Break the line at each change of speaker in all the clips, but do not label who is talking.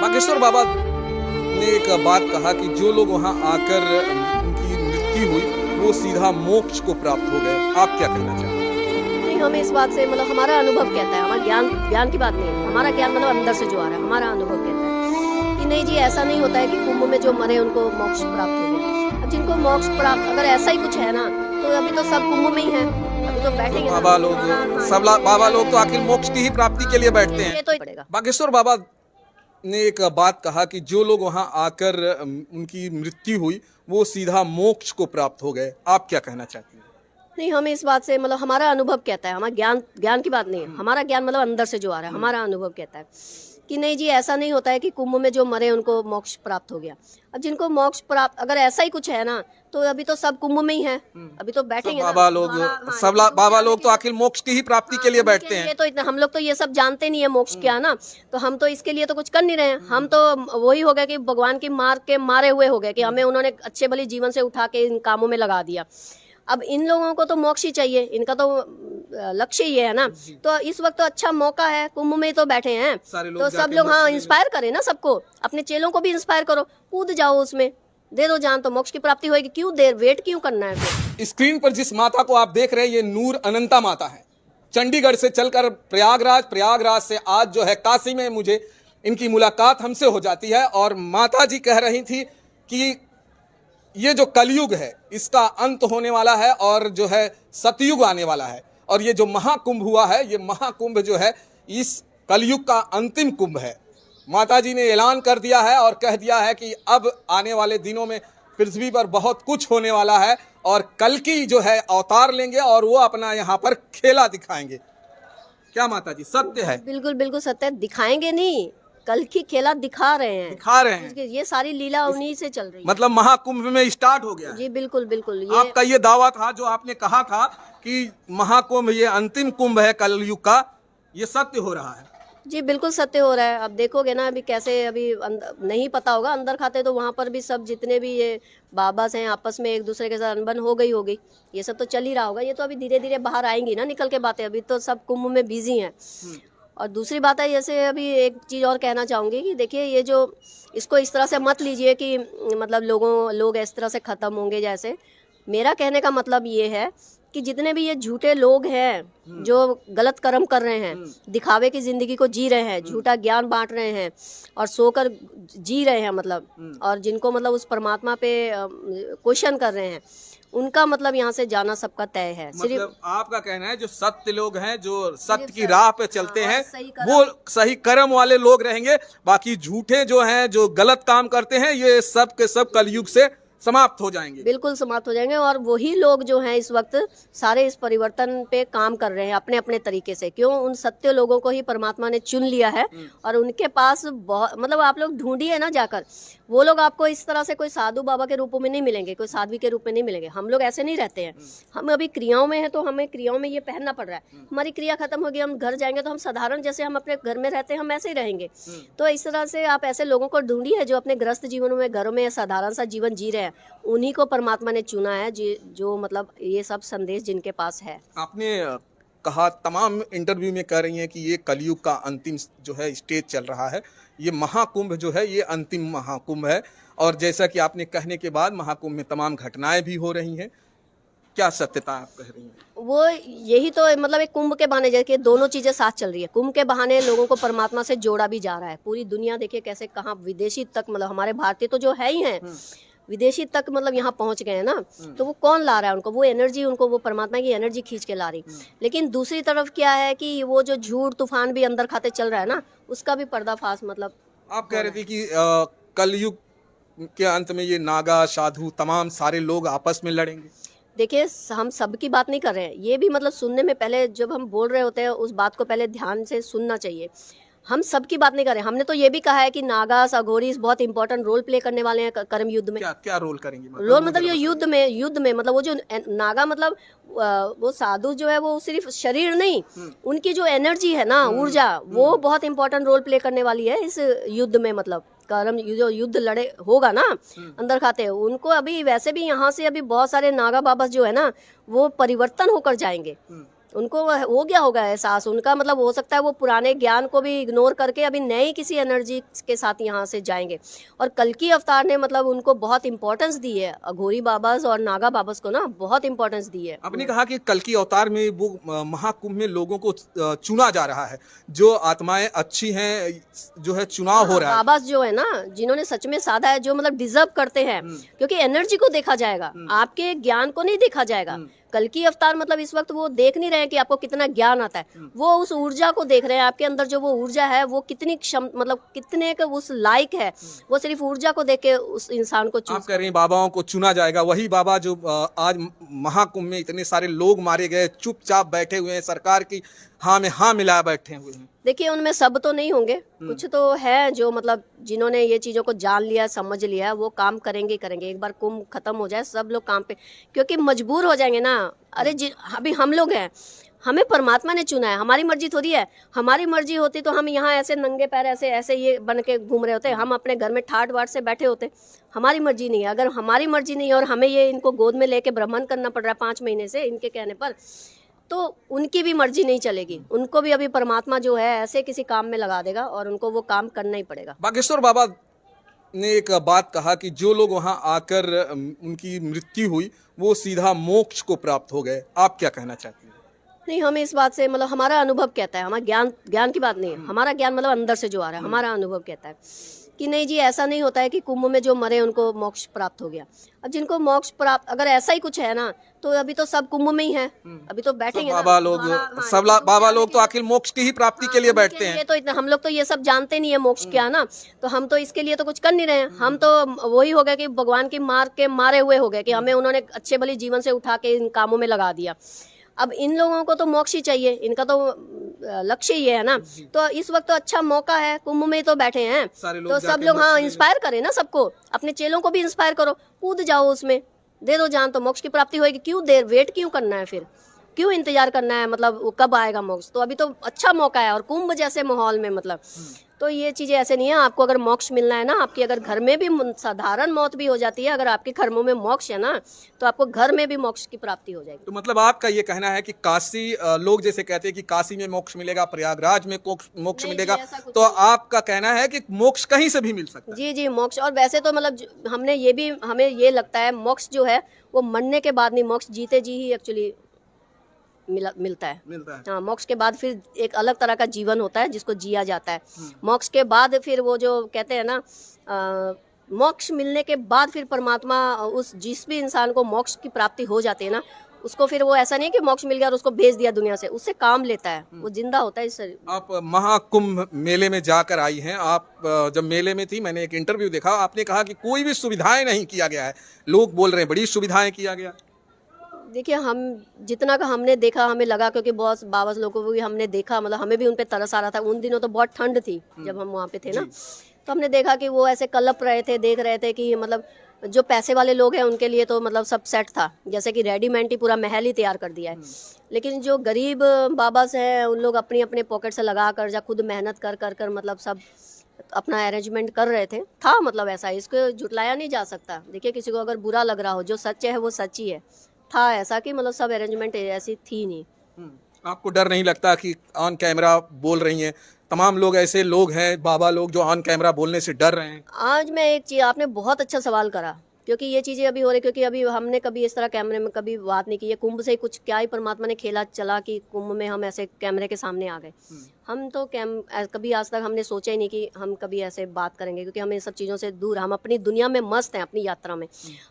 बागेश्वर बाबा ने एक बात कहा कि जो लोग वहां आकर उनकी मृत्यु हुई वो सीधा मोक्ष को प्राप्त हो गए। आप क्या कहना चाहते हैं?
नहीं, हमें इस बात से मतलब हमारा अनुभव कहता है, हमारा ज्ञान की बात नहीं है, हमारा ज्ञान मतलब अंदर से जो आ रहा है, हमारा अनुभव कहता है कि नहीं जी, ऐसा नहीं होता है कि कुंभ में जो मरे उनको मोक्ष प्राप्त हो गया। अब जिनको मोक्ष प्राप्त, अगर ऐसा ही कुछ है ना, तो अभी तो सब कुंभ में ही है, अभी तो बैठेंगे
बाबा लोग तो आखिर मोक्ष की ही प्राप्ति के लिए बैठते हैं।
ये तो पड़ेगा।
बागेश्वर बाबा ने एक बात कहा कि जो लोग वहां आकर उनकी मृत्यु हुई वो सीधा मोक्ष को प्राप्त हो गए। आप क्या कहना चाहती हैं?
नहीं, हमें इस बात से मतलब हमारा अनुभव कहता है, हमारा ज्ञान की बात नहीं है, हमारा ज्ञान मतलब अंदर से जो आ रहा है, हमारा अनुभव कहता है कि नहीं जी, ऐसा नहीं होता है कि कुंभ में जो मरे उनको मोक्ष प्राप्त हो गया। अब जिनको मोक्ष प्राप्त, अगर ऐसा ही कुछ है ना, तो अभी तो सब कुंभ में ही है, अभी तो बैठेंगे
बाबा लोग तो आखिर मोक्ष की ही प्राप्ति के लिए बैठते हैं।
ये तो इतना हम लोग तो ये सब जानते नहीं है मोक्ष क्या ना, तो हम तो इसके लिए तो कुछ कर नहीं रहे हैं। हम तो वही हो गया कि भगवान की मार के मारे हुए हो गए कि हमें उन्होंने अच्छे भले जीवन से उठा के इन कामों में लगा दिया। अब इन लोगों को तो मोक्ष ही चाहिए, इनका तो लक्ष्य ही है ना। तो इस वक्त तो अच्छा मौका है, कुंभ में तो बैठे हैं, तो सब लोग हाँ इंस्पायर करें ना सबको, अपने चेलों को भी इंस्पायर करो, कूद जाओ उसमें, दे दो जान, तो मोक्ष की प्राप्ति होगी। क्यों देर वेट क्यों करना है फिर?
स्क्रीन पर जिस माता को आप देख रहे हैं ये नूर अनंता माता है। चंडीगढ़ से चलकर प्रयागराज से आज जो है काशी में मुझे इनकी मुलाकात हमसे हो जाती है और माता जी कह रही थी कि ये जो कलयुग है इसका अंत होने वाला है और जो है सतयुग आने वाला है, और ये जो महाकुंभ हुआ है ये महाकुंभ जो है इस कलयुग का अंतिम कुंभ है। माता जी ने ऐलान कर दिया है और कह दिया है कि अब आने वाले दिनों में पृथ्वी पर बहुत कुछ होने वाला है और कल्कि जो है अवतार लेंगे और वो अपना यहाँ पर खेला दिखाएंगे। क्या माता जी सत्य है?
बिल्कुल बिल्कुल सत्य है। दिखाएंगे नहीं, कल की खेला दिखा रहे हैं। ये सारी लीला उन्हीं से चल रही है।
मतलब महाकुंभ में स्टार्ट हो गया।
जी बिल्कुल बिल्कुल।
आपका ये दावा था जो आपने कहा था कि महाकुंभ ये अंतिम कुंभ है कलयुग का, ये सत्य हो रहा है?
जी बिल्कुल सत्य हो रहा है। अब देखोगे ना, अभी कैसे, अभी नहीं पता होगा, अंदर खाते तो वहाँ पर भी सब जितने भी ये बाबास हैं आपस में एक दूसरे के साथ अनबन हो गई होगी, ये सब तो चल ही रहा होगा। ये तो अभी धीरे धीरे बाहर आएंगी ना निकल के बातें, अभी तो सब कुंभ में बिजी हैं। और दूसरी बात है, जैसे अभी एक चीज़ और कहना चाहूँगी कि देखिए, ये जो इसको इस तरह से मत लीजिए कि मतलब लोग इस तरह से ख़त्म होंगे। जैसे मेरा कहने का मतलब ये है कि जितने भी ये झूठे लोग हैं जो गलत कर्म कर रहे हैं, दिखावे की ज़िंदगी को जी रहे हैं, झूठा ज्ञान बांट रहे हैं और सोकर जी रहे हैं मतलब, और जिनको मतलब उस परमात्मा पे क्वेश्चन कर रहे हैं, उनका मतलब यहाँ से जाना सबका तय है।
मतलब आपका कहना है जो सत्य लोग हैं, जो सत्य की राह पे चलते हैं, वो सही कर्म वाले लोग रहेंगे। बाकी झूठे जो हैं, जो गलत काम करते हैं, ये सब के सब कलयुग से समाप्त हो जाएंगे।
बिल्कुल समाप्त हो जाएंगे। और वही लोग जो हैं इस वक्त सारे इस परिवर्तन पे काम कर रहे हैं अपने अपने तरीके से। क्यों? उन सत्य लोगों को ही परमात्मा ने चुन लिया है और उनके पास बहुत, मतलब आप लोग ढूंढिए ना जाकर, वो लोग आपको इस तरह से कोई साधु बाबा के रूप में नहीं मिलेंगे, कोई साध्वी के रूप में नहीं मिलेंगे। हम लोग ऐसे नहीं रहते हैं। हम अभी क्रियाओं में हैं तो हमें क्रियाओं में ये पहनना पड़ रहा है। हमारी क्रिया खत्म होगी, हम घर जाएंगे तो हम साधारण जैसे हम अपने घर में रहते हैं हम ऐसे ही रहेंगे। तो इस तरह से आप ऐसे लोगों को ढूंढिए जो अपने ग्रस्त जीवनों में घरों में साधारण सा जीवन जी रहे हैं। उन्हीं को परमात्मा ने चुना है जो मतलब ये सब संदेश जिनके पास है।
आपने कहा, तमाम इंटरव्यू में कह रही हैं कि ये कलयुग का अंतिम जो है स्टेज चल रहा है, ये महाकुंभ जो है ये अंतिम महाकुंभ है। और जैसा कि आपने कहने के बाद महाकुंभ में तमाम घटनाएं भी हो रही हैं, क्या सत्यता आप कह रही हैं?
वो यही तो मतलब एक कुंभ के बहाने, जैसे दोनों चीजें साथ चल रही है। कुंभ के बहाने लोगों को परमात्मा से जोड़ा भी जा रहा है। पूरी दुनिया देखिए कैसे, कहाँ विदेशी तक, मतलब हमारे भारतीय तो जो है ही हैं, विदेशी तक मतलब यहाँ पहुँच गए हैं ना। तो वो कौन ला रहा है उनको? वो एनर्जी, उनको वो परमात्मा की एनर्जी खींच के ला रही। लेकिन दूसरी तरफ क्या है कि वो जो झूठ तूफान भी अंदर खाते चल रहा है ना, उसका भी पर्दाफाश मतलब।
आप कह रहे थे कि कलयुग के अंत में ये नागा साधु तमाम सारे लोग आपस में लड़ेंगे।
देखिए, हम सब की बात नहीं कर रहे हैं, ये भी मतलब सुनने में पहले जब हम बोल रहे होते हैं उस बात को पहले ध्यान से सुनना चाहिए। हम सब की बात नहीं कर रहे हैं। हमने तो ये भी कहा है कि नागास अघोरीस बहुत इंपॉर्टेंट रोल प्ले करने वाले हैं कर्म युद्ध में।
क्या रोल करेंगे?
रोल मतलब ये युद्ध में मतलब वो जो नागा मतलब वो साधु जो है वो सिर्फ शरीर नहीं, उनकी जो एनर्जी है ना, ऊर्जा, वो बहुत इंपॉर्टेंट रोल प्ले करने वाली है इस युद्ध में। मतलब कर्म जो युद्ध लड़े होगा ना अंदर खाते, उनको अभी वैसे भी यहाँ से अभी बहुत सारे नागा बाबा जो है ना वो परिवर्तन होकर जाएंगे। उनको हो गया होगा एहसास, उनका मतलब हो सकता है वो पुराने ज्ञान को भी इग्नोर करके अभी नई किसी एनर्जी के साथ यहाँ से जाएंगे। और कल्कि अवतार ने मतलब उनको बहुत इंपॉर्टेंस दी है, अघोरी बाबास और नागा बाबास को ना बहुत इंपॉर्टेंस दी है।
आपने कहा कि कल्कि अवतार में वो महाकुंभ में लोगों को चुना जा रहा है, जो आत्माएं अच्छी हैं, जो है चुनाव हो रहा है।
बाबास जो है ना, जिन्होंने सच में साधा है, जो मतलब डिजर्व करते हैं, क्योंकि एनर्जी को देखा जाएगा, आपके ज्ञान को नहीं देखा जाएगा। कल्कि अवतार मतलब इस वक्त वो देख नहीं रहे हैं कि आपको कितना ज्ञान आता है, वो उस ऊर्जा को देख रहे हैं, आपके अंदर जो वो ऊर्जा है वो कितनी मतलब कितने के उस लायक है, वो सिर्फ ऊर्जा को देख के उस इंसान को
आप कह रही हैं बाबाओं को चुना जाएगा, वही बाबा जो आज महाकुंभ में इतने सारे लोग मारे गए, चुपचाप बैठे हुए हैं, सरकार की हाँ में हाँ मिला बैठे हुए हैं।
देखिए उनमें सब तो नहीं होंगे, कुछ तो है जो मतलब जिन्होंने ये चीजों को जान लिया, समझ लिया है, वो काम करेंगे ही करेंगे। एक बार कुंभ खत्म हो जाए सब लोग काम पे, क्योंकि मजबूर हो जाएंगे ना। अरे अभी हम लोग हैं, हमें परमात्मा ने चुना है, हमारी मर्जी थोड़ी है। हमारी मर्जी होती तो हम यहाँ ऐसे नंगे पैर ऐसे ऐसे ये बन के घूम रहे होते, हम अपने घर में ठाट बाट से बैठे होते। हमारी मर्जी नहीं है। अगर हमारी मर्जी नहीं है और हमें ये इनको गोद में लेके ब्रह्मण करना पड़ रहा है 5 महीने से इनके कहने पर, तो उनकी भी मर्जी नहीं चलेगी। उनको भी अभी परमात्मा जो है ऐसे किसी काम में लगा देगा और उनको वो काम करना ही पड़ेगा।
बागेश्वर बाबा ने एक बात कहा कि जो लोग वहां आकर उनकी मृत्यु हुई वो सीधा मोक्ष को प्राप्त हो गए। आप क्या कहना चाहती हैं?
नहीं, हमें इस बात से मतलब हमारा अनुभव कहता है, हमारा ज्ञान की बात नहीं है, हमारा ज्ञान मतलब अंदर से जो आ रहा है, हमारा अनुभव कहता है कि नहीं जी, ऐसा नहीं होता है कि कुंभ में जो मरे उनको मोक्ष प्राप्त हो गया। अब जिनको मोक्ष प्राप्त, अगर ऐसा ही कुछ है ना, तो अभी तो सब कुंभ में ही है, अभी तो बैठेंगे
बाबा लोग, सब बाबा लोग तो आखिर मोक्ष की ही प्राप्ति के लिए बैठते हैं।
तो इतना हम लोग तो ये सब जानते नहीं है मोक्ष क्या ना, तो हम तो इसके लिए तो कुछ कर नहीं रहे हैं। हम तो वही हो गए कि भगवान की मार के मारे हुए हो गए कि हमें उन्होंने अच्छे भली जीवन से उठा के इन कामों में लगा दिया। अब इन लोगों को तो मोक्ष ही चाहिए, इनका तो लक्ष्य ही है ना। तो इस वक्त तो अच्छा मौका है, कुंभ में तो बैठे हैं, तो सब लोग हाँ इंस्पायर करें ना सबको, अपने चेलों को भी इंस्पायर करो, कूद जाओ उसमें, दे दो जान, तो मोक्ष की प्राप्ति होगी। क्यों देर वेट क्यों करना है, फिर क्यों इंतजार करना है, मतलब वो कब आएगा मोक्ष? तो अभी तो अच्छा मौका है। और कुंभ जैसे माहौल में मतलब तो ये चीजें ऐसे नहीं है। आपको अगर मोक्ष मिलना है ना, आपकी अगर घर में भी साधारण मौत भी हो जाती है, अगर आपके कर्मों में मोक्ष है ना, तो आपको घर में भी मोक्ष की प्राप्ति हो जाएगी।
तो मतलब आपका ये कहना है कि काशी, लोग जैसे कहते हैं कि काशी में मोक्ष मिलेगा, प्रयागराज में मोक्ष मिलेगा, तो आपका कहना है कि मोक्ष कहीं से भी मिल सकता है?
जी जी, मोक्ष। और वैसे तो मतलब हमें ये लगता है मोक्ष जो है वो मरने के बाद नहीं, मोक्ष जीते जी ही एक्चुअली मिलता है। हाँ, मोक्ष के बाद फिर एक अलग तरह का जीवन होता है जिसको जिया जाता है। मोक्ष के बाद फिर वो जो कहते हैं ना, मोक्ष मिलने के बाद फिर परमात्मा उस जिस भी इंसान को मोक्ष की प्राप्ति हो जाती है ना, उसको फिर वो ऐसा नहीं है कि मोक्ष मिल गया और उसको भेज दिया दुनिया से, उससे काम लेता है, वो जिंदा होता है इस शरीर।
आप महाकुंभ मेले में जाकर आई हैं। आप जब मेले में थी, मैंने एक इंटरव्यू देखा, आपने कहा कि कोई भी सुविधाएं नहीं किया गया है। लोग बोल रहे हैं बड़ी सुविधाएं किया गया।
देखिए, हम जितना का हमने देखा, हमें लगा, क्योंकि बहुत बाबा लोगों को भी हमने देखा, मतलब हमें भी उन पे तरस आ रहा था। उन दिनों तो बहुत ठंड थी जब हम वहाँ पे थे ना, तो हमने देखा कि वो ऐसे कलप रहे थे, देख रहे थे कि मतलब जो पैसे वाले लोग हैं उनके लिए तो मतलब सब सेट था, जैसे कि रेडीमेड ही पूरा महल ही तैयार कर दिया है। लेकिन जो गरीब बाबा हैं उन लोग अपनी अपने पॉकेट से लगा कर या खुद मेहनत कर कर कर मतलब सब अपना अरेंजमेंट कर रहे थे। था मतलब ऐसा, इसको जुटलाया नहीं जा सकता। देखिए, किसी को अगर बुरा लग रहा हो, जो सच है वो सच ही है। था ऐसा कि मतलब सब अरेंजमेंट ऐसी थी नहीं।
आपको डर नहीं लगता कि ऑन कैमरा बोल रही हैं? तमाम लोग ऐसे लोग हैं, बाबा लोग, जो ऑन कैमरा बोलने से डर रहे हैं।
आज मैं एक चीज, आपने बहुत अच्छा सवाल करा, क्योंकि ये चीजें अभी हो रही, क्योंकि अभी हमने कभी इस तरह कैमरे में कभी बात नहीं की है। कुंभ से कुछ क्या ही परमात्मा ने खेला चला कि कुंभ में हम ऐसे कैमरे के सामने आ गए। हम तो कभी आज तक हमने सोचा ही नहीं कि हम कभी ऐसे बात करेंगे, क्योंकि हमें सब चीज़ों से दूर, हम अपनी दुनिया में मस्त हैं, अपनी यात्रा में।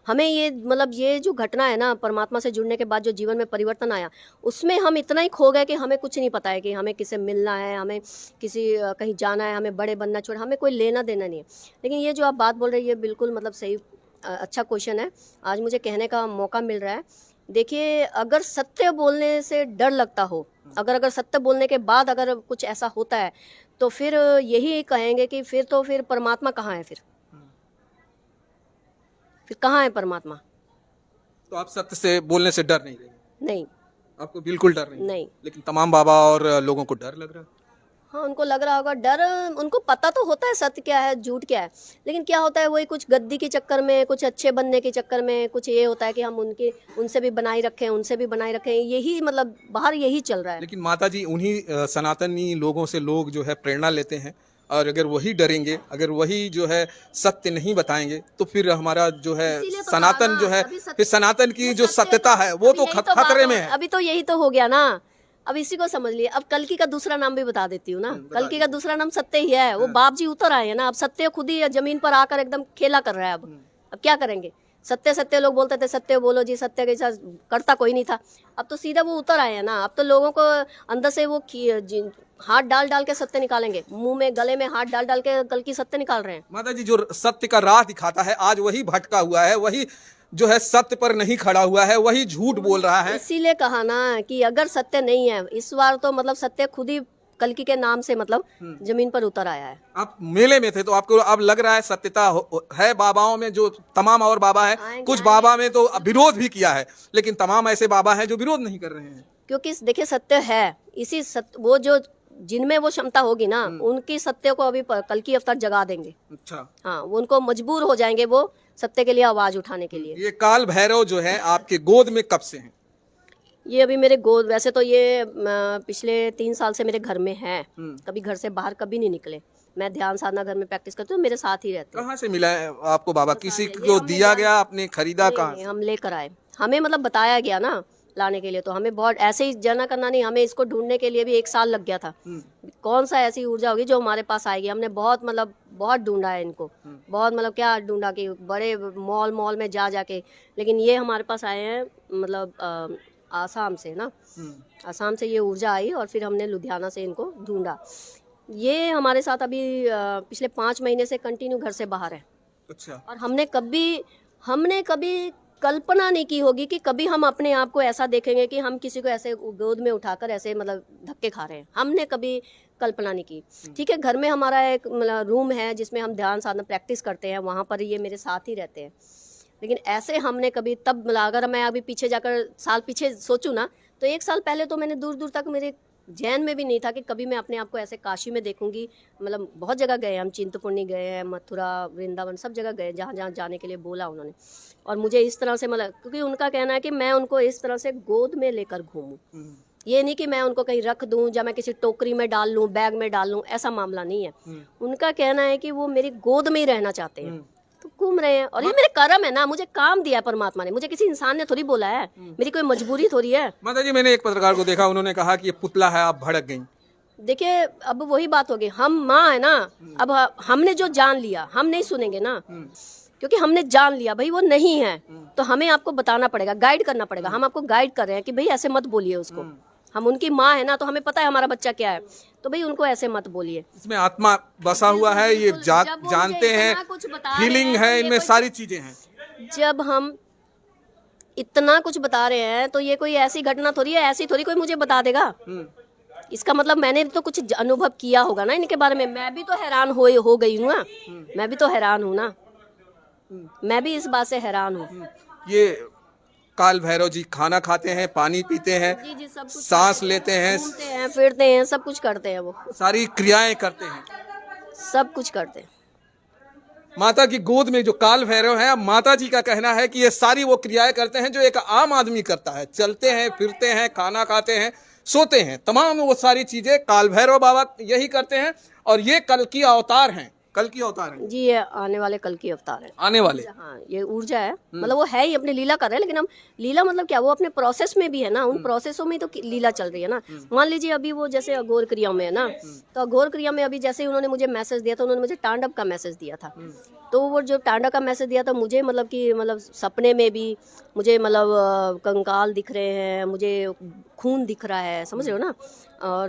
हमें ये मतलब ये जो घटना है ना, परमात्मा से जुड़ने के बाद जो जीवन में परिवर्तन आया, उसमें हम इतना ही खो गए कि हमें कुछ नहीं पता है कि हमें किससे मिलना है, हमें किसी कहीं जाना है, हमें बड़े बनना छोड़, हमें कोई लेना देना नहीं है। लेकिन ये जो आप बात बोल रही है बिल्कुल मतलब सही, अच्छा क्वेश्चन है, आज मुझे कहने का मौका मिल रहा है। देखिए, अगर सत्य बोलने से डर लगता हो, अगर सत्य बोलने के बाद अगर कुछ ऐसा होता है, तो फिर यही कहेंगे कि फिर परमात्मा कहाँ है? फिर कहाँ है परमात्मा?
तो आप सत्य से बोलने से डर नहीं रहे?
नहीं,
आपको बिल्कुल डर नहीं?
नहीं।
लेकिन तमाम बाबा और लोगों को डर लग रहा है।
हाँ, उनको लग रहा होगा डर। उनको पता तो होता है सत्य क्या है झूठ क्या है, लेकिन क्या होता है वही कुछ गद्दी के चक्कर में, कुछ अच्छे बनने के चक्कर में, कुछ ये होता है कि हम उनसे भी बनाए रखें, उनसे भी बनाए रखें, यही मतलब बाहर यही चल रहा है।
लेकिन माता जी उन्हीं सनातनी लोगों से लोग जो है प्रेरणा लेते हैं, और अगर वही डरेंगे, अगर वही जो है सत्य नहीं बताएंगे, तो फिर हमारा जो है
इसीलिए तो
सनातन
हाँ,
जो है,
अभी सत्य-
फिर सनातन की
ये
जो
सत्य-
सत्यता है वो
अभी
तो
यही बात
खतरे
हो-
में है।
अभी तो यही तो हो गया ना। अब इसी को समझ लिए। अब कल्कि का दूसरा नाम भी बता देती हूँ ना। कल्कि का दूसरा नाम सत्य ही है। वो बाप जी उतर आए हैं ना। अब सत्य खुद ही जमीन पर आकर एकदम खेला कर रहा है। अब क्या करेंगे? सत्य सत्य लोग बोलते थे, सत्य बोलो जी, सत्य के साथ करता कोई नहीं था। अब तो सीधा वो उतर आए हैं ना। अब तो लोगों को अंदर से वो हाथ डाल डाल के सत्य निकालेंगे, मुंह में गले में हाथ डाल डाल के कल की सत्य निकाल रहे हैं।
माता जी जो सत्य का राह दिखाता है आज वही भटका हुआ है, वही जो है सत्य पर नहीं खड़ा हुआ है, वही झूठ बोल रहा है।
इसीलिए कहा ना कि अगर सत्य नहीं है इस बार, तो मतलब सत्य खुद ही कल्कि के नाम से मतलब जमीन पर उतर आया है।
आप मेले में थे तो आपको अब लग रहा है सत्यता है बाबाओं में, जो तमाम और बाबा है, कुछ बाबा में तो विरोध भी किया है, लेकिन तमाम ऐसे बाबा हैं जो विरोध नहीं कर रहे हैं।
क्योंकि देखिए सत्य है, इसी सत्य वो जो जिनमें वो क्षमता होगी ना, उनकी सत्य को अभी कल्कि अवतार जगा देंगे।
अच्छा,
हाँ, वो उनको मजबूर हो जाएंगे वो सत्य के लिए आवाज उठाने के लिए।
ये काल भैरव जो है आपके गोद में कब से हैं?
ये अभी मेरे गोद, वैसे तो ये पिछले 3 साल से मेरे घर में है। कभी घर से बाहर कभी नहीं निकले। मैं ध्यान साधना घर में प्रैक्टिस करती हूँ, मेरे साथ ही रहते हैं।
कहाँ से मिला है आपको बाबा? किसी को दिया गया, आपने खरीदा? कहाँ?
नहीं, हम लेकर आए। हमें मतलब बताया गया ना लाने के लिए, तो हमें बहुत ऐसे ही जना करना नहीं, हमें इसको ढूंढने के लिए भी 1 साल लग गया था। कौन सा ऐसी ऊर्जा होगी जो हमारे पास आएगी। हमने बहुत मतलब बहुत ढूंढा है इनको, बहुत मतलब क्या ढूंढा कि बड़े मॉल में जा जाके, लेकिन ये हमारे पास आए हैं मतलब आसाम से ना। आसाम से ये ऊर्जा आई और फिर हमने लुधियाना से इनको ढूंढा। ये हमारे साथ अभी पिछले 5 महीने से कंटिन्यू घर से बाहर है।
अच्छा।
और हमने कभी कल्पना नहीं की होगी कि कभी हम अपने आप को ऐसा देखेंगे कि हम किसी को ऐसे गोद में उठाकर ऐसे मतलब धक्के खा रहे हैं। हमने कभी कल्पना नहीं की। ठीक है, घर में हमारा एक मतलब रूम है जिसमें हम ध्यान साधना प्रैक्टिस करते हैं, वहाँ पर ये मेरे साथ ही रहते हैं। लेकिन ऐसे हमने कभी तब मतलब अगर मैं अभी पीछे जाकर साल पीछे सोचूं ना, तो 1 साल पहले तो मैंने दूर दूर तक मेरे जैन में भी नहीं था कि कभी मैं अपने आप को ऐसे काशी में देखूंगी। मतलब बहुत जगह गए हम, चिंतपूर्णी गए हैं, मथुरा, वृंदावन, सब जगह गए जहाँ जहाँ जाने के लिए बोला उन्होंने। और मुझे इस तरह से मतलब, क्योंकि उनका कहना है कि मैं उनको इस तरह से गोद में लेकर घूमूं। ये नहीं कि मैं उनको कहीं रख दूं या मैं किसी टोकरी में डाल लूं, बैग में डाल लूं, ऐसा मामला नहीं है। उनका कहना है कि वो मेरी गोद में ही रहना चाहते हैं, तो घूम रहे हैं। और ये मेरे कर्म है ना, मुझे काम दिया है परमात्मा ने, मुझे किसी इंसान ने थोड़ी बोला है, मेरी कोई मजबूरी थोड़ी है।
माता जी मैंने एक पत्रकार को देखा, उन्होंने कहा कि ये पुतला है, आप भड़क गई।
देखिए अब वही बात होगी, हम माँ है ना। अब हमने जो जान लिया हम नहीं सुनेंगे ना, क्योंकि हमने जान लिया भाई वो नहीं है, तो हमें आपको बताना पड़ेगा, गाइड करना पड़ेगा। हम आपको गाइड कर रहे हैं कि भाई ऐसे मत बोलिए उसको। हम उनकी माँ है ना, तो हमें पता है हमारा बच्चा क्या है, तो भाई उनको ऐसे मत बोलिए।
इसमें आत्मा बसा हुआ है, ये
जब वो
जानते
मुझे
हैं,
इतना कुछ बता रहे
फीलिंग
हैं,
है,
तो ये
इनमें
कोई-
सारी चीजें हैं।
जब हम इतना कुछ बता रहे हैं तो ये कोई ऐसी घटना थोड़ी है, ऐसी थोड़ी कोई मुझे बता देगा। इसका मतलब मैंने तो कुछ अनुभव किया होगा ना इनके बारे में। मैं भी तो हैरान हो गई हूँ ना, मैं भी तो हैरान हूँ ना, मैं भी इस बात से हैरान हूँ।
ये काल भैरव जी खाना खाते हैं, पानी पीते हैं,
जी जी, सब कुछ
सांस लेते हैं,
घूमते हैं, फिरते हैं, सब कुछ करते हैं, वो
सारी क्रियाएं करते हैं।
सब कुछ करते हैं।
माता की गोद में जो काल भैरव है, माता जी का कहना है कि ये सारी वो क्रियाएं करते हैं जो एक आम आदमी करता है। चलते हैं, फिरते हैं, खाना खाते हैं, सोते हैं, तमाम वो सारी चीजें काल भैरव बाबा यही करते हैं। और ये कल की अवतार हैं, कल की अवतार हैं,
जी, ये आने वाले कल की अवतार है,
आने वाले।
हाँ, ये ऊर्जा है। मतलब वो है ही, अपनी लीला कर रहे हैं, लेकिन हम लीला मतलब क्या, वो अपने प्रोसेस में भी है ना, उन प्रोसेसों में तो लीला चल रही है ना। मान लीजिए अभी वो जैसे अघोर क्रिया में है ना, तो अघोर क्रिया में अभी जैसे उन्होंने मुझे मैसेज दिया था, उन्होंने मुझे तांडव का मैसेज दिया था। तो वो जो तांडव का मैसेज दिया था मुझे, मतलब कि मतलब सपने में भी मुझे मतलब कंकाल दिख रहे हैं, मुझे खून दिख रहा है, समझ रहे हो ना, और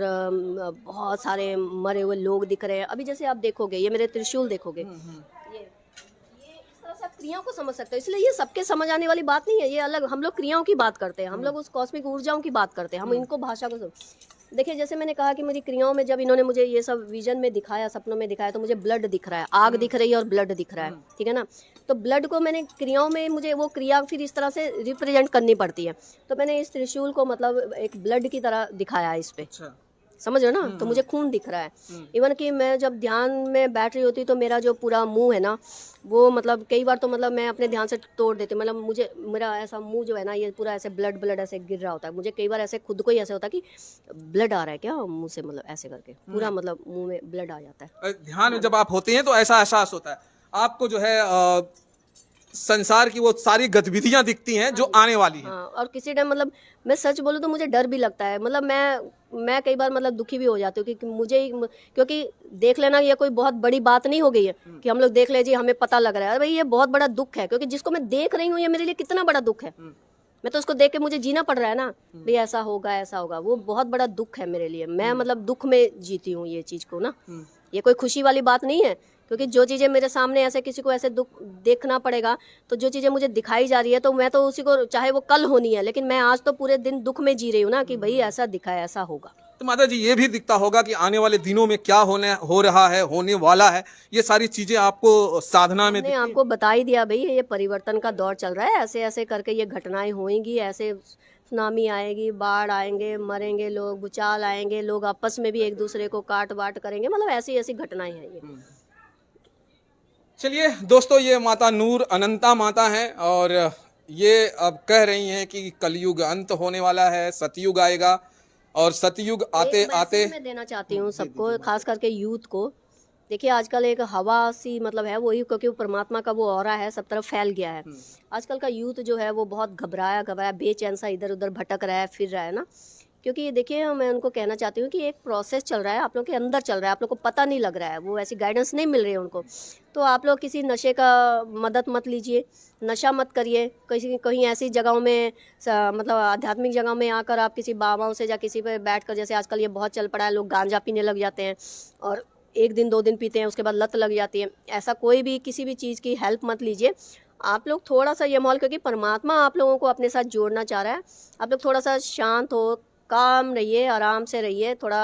बहुत सारे मरे हुए लोग दिख रहे हैं। अभी जैसे आप देखोगे, ये मेरे त्रिशूल देखोगे, ये इस तरह से आप क्रियाओं को समझ सकते हो। इसलिए ये सबके समझ आने वाली बात नहीं है, ये अलग, हम लोग क्रियाओं की बात करते हैं, हम लोग उस कॉस्मिक ऊर्जाओं की बात करते हैं, हम इनको भाषा को देखिए। जैसे मैंने कहा कि मेरी क्रियाओं में जब इन्होंने मुझे ये सब विजन में दिखाया, सपनों में दिखाया, तो मुझे ब्लड दिख रहा है, आग दिख रही है और ब्लड दिख रहा है, ठीक है ना। तो ब्लड को मैंने क्रियाओं में, मुझे वो क्रिया फिर इस तरह से रिप्रेजेंट करनी पड़ती है, तो मैंने इस त्रिशूल को मतलब एक ब्लड की तरह दिखाया इस पे। समझ रहे हो ना। तो मुझे खून दिख रहा है। इवन कि मैं जब ध्यान में बैठ रही होती तो मेरा जो पूरा मुंह है ना, वो मतलब कई बार तो मतलब मैं अपने ध्यान से तोड़ देती हूँ। मतलब मुझे मेरा ऐसा मुंह जो है ना, ये पूरा ऐसे ब्लड ऐसे गिर रहा होता है। मुझे कई बार ऐसे खुद को ही ऐसे होता है कि ब्लड आ रहा है क्या मुंह से, मतलब ऐसे करके पूरा मतलब मुंह में ब्लड आ जाता है।
ध्यान में जब आप होते हैं तो ऐसा एहसास होता है आपको, जो है संसार की वो सारी गतिविधियां दिखती हैं जो आने वाली हैं।
हाँ, और किसी टाइम मतलब मैं सच बोलूँ तो मुझे डर भी लगता है। मतलब मैं कई बार मतलब दुखी भी हो जाती हूँ कि क्योंकि देख लेना ये कोई बहुत बड़ी बात नहीं हो गई है कि हम लोग देख ले जी हमें पता लग रहा है। अरे भाई ये बहुत बड़ा दुख है, क्योंकि जिसको मैं देख रही हूँ ये मेरे लिए कितना बड़ा दुख है। मैं तो उसको देख के मुझे जीना पड़ रहा है ना, भाई ऐसा होगा, वो बहुत बड़ा दुख है मेरे लिए। मैं मतलब दुख में जीती हूँ ये चीज को ना। ये कोई खुशी वाली बात नहीं है, क्योंकि जो चीजें मेरे सामने ऐसे किसी को ऐसे दुख देखना पड़ेगा, तो जो चीजें मुझे दिखाई जा रही है तो मैं तो उसी को, चाहे वो कल होनी है, लेकिन मैं आज तो पूरे दिन दुख में जी रही हूँ ना कि भाई ऐसा दिखा है, ऐसा होगा।
तो माता जी ये भी दिखता होगा कि आने वाले दिनों में क्या हो रहा है, होने वाला है, ये सारी चीजें आपको साधना में
मैंने आपको बता ही दिया भाई, ये परिवर्तन का दौर चल रहा है। ऐसे ऐसे करके ये घटनाएं होंगी, ऐसे सुनामी आएगी, बाढ़ आएंगे, मरेंगे लोग, भूचाल आएंगे, लोग आपस में भी एक दूसरे को काट बाट करेंगे, मतलब ऐसी ऐसी घटनाएं हैं ये।
चलिए दोस्तों, ये माता नूर अनंता माता हैं और ये अब कह रही हैं कि कलयुग अंत होने वाला है, सतयुग आएगा और सतयुग आते
एक
आते
मैसेज मैं देना चाहती हूँ सबको, खास करके यूथ को। देखिए आजकल एक हवा सी मतलब है वही, क्योंकि वो परमात्मा का वो ऑरा है, सब तरफ फैल गया है। आजकल का यूथ जो है वो बहुत घबराया बेचैन सा इधर उधर भटक रहा है, फिर रहा है ना। क्योंकि देखिए मैं उनको कहना चाहती हूँ कि एक प्रोसेस चल रहा है, आप लोग के अंदर चल रहा है, आप लोग को पता नहीं लग रहा है, वो ऐसी गाइडेंस नहीं मिल रही है उनको। तो आप लोग किसी नशे का मदद मत लीजिए, नशा मत करिए। कहीं ऐसी जगहों में मतलब आध्यात्मिक जगह में आकर आप किसी बाबाओं से या किसी पे बैठ कर, जैसे आजकल ये बहुत चल पड़ा है, लोग गांजा पीने लग जाते हैं और 1 दिन 2 दिन पीते हैं, उसके बाद लत लग जाती है। ऐसा कोई भी किसी भी चीज़ की हेल्प मत लीजिए। आप लोग थोड़ा सा ये माहौल, क्योंकि परमात्मा आप लोगों को अपने साथ जोड़ना चाह रहा है, आप लोग थोड़ा सा शांत हो, काम रहिए, आराम से रहिए, थोड़ा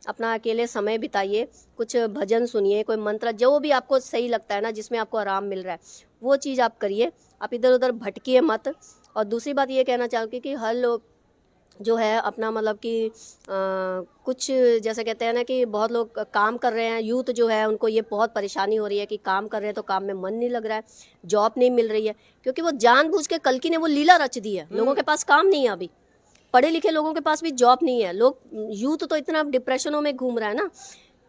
अपना अकेले समय बिताइए, कुछ भजन सुनिए, कोई मंत्र, जो भी आपको सही लगता है ना, जिसमें आपको आराम मिल रहा है वो चीज़ आप करिए। आप इधर उधर भटकिए मत। और दूसरी बात ये कहना चाहूँगी कि हर लोग जो है अपना मतलब कि कुछ जैसे कहते हैं ना कि बहुत लोग काम कर रहे हैं, यूथ जो है उनको ये बहुत परेशानी हो रही है कि काम कर रहे हैं तो काम में मन नहीं लग रहा है, जॉब नहीं मिल रही है, क्योंकि वो जानबूझ के कल्कि ने वो लीला रच दी है। लोगों के पास काम नहीं है, अभी पढ़े लिखे लोगों के पास भी जॉब नहीं है, लोग यूथ तो इतना डिप्रेशनों में घूम रहा है ना।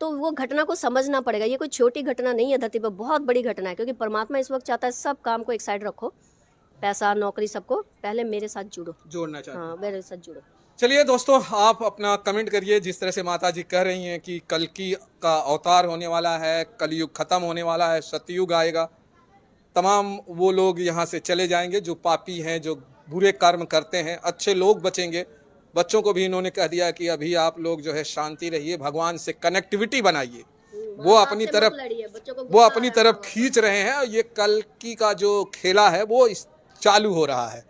तो वो घटना को समझना पड़ेगा, ये कोई छोटी घटना नहीं है धरती पर, बहुत बड़ी घटना है। क्योंकि परमात्मा इस वक्त चाहता है सब काम को एक साइड रखो, पैसा नौकरी सबको, पहले मेरे साथ
जोड़ना चाहते हैं।
हाँ मेरे साथ जुड़ो।
चलिए दोस्तों, आप अपना कमेंट करिए। जिस तरह से माता जी कह रही हैं कि कल्कि का अवतार होने वाला है, कलयुग खत्म होने वाला है, सतयुग आएगा, तमाम वो लोग यहाँ से चले जाएंगे जो पापी हैं, जो बुरे कर्म करते हैं, अच्छे लोग बचेंगे। बच्चों को भी इन्होंने कह दिया कि अभी आप लोग जो है शांति रहिए, भगवान से कनेक्टिविटी बनाइए, वो अपनी तरफ खींच रहे हैं। ये कल्कि का जो खेला है वो चालू हो रहा है।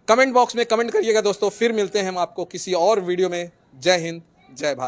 कमेंट बॉक्स में कमेंट करिएगा दोस्तों। फिर मिलते हैं हम आपको किसी और वीडियो में। जय हिंद, जय भारत।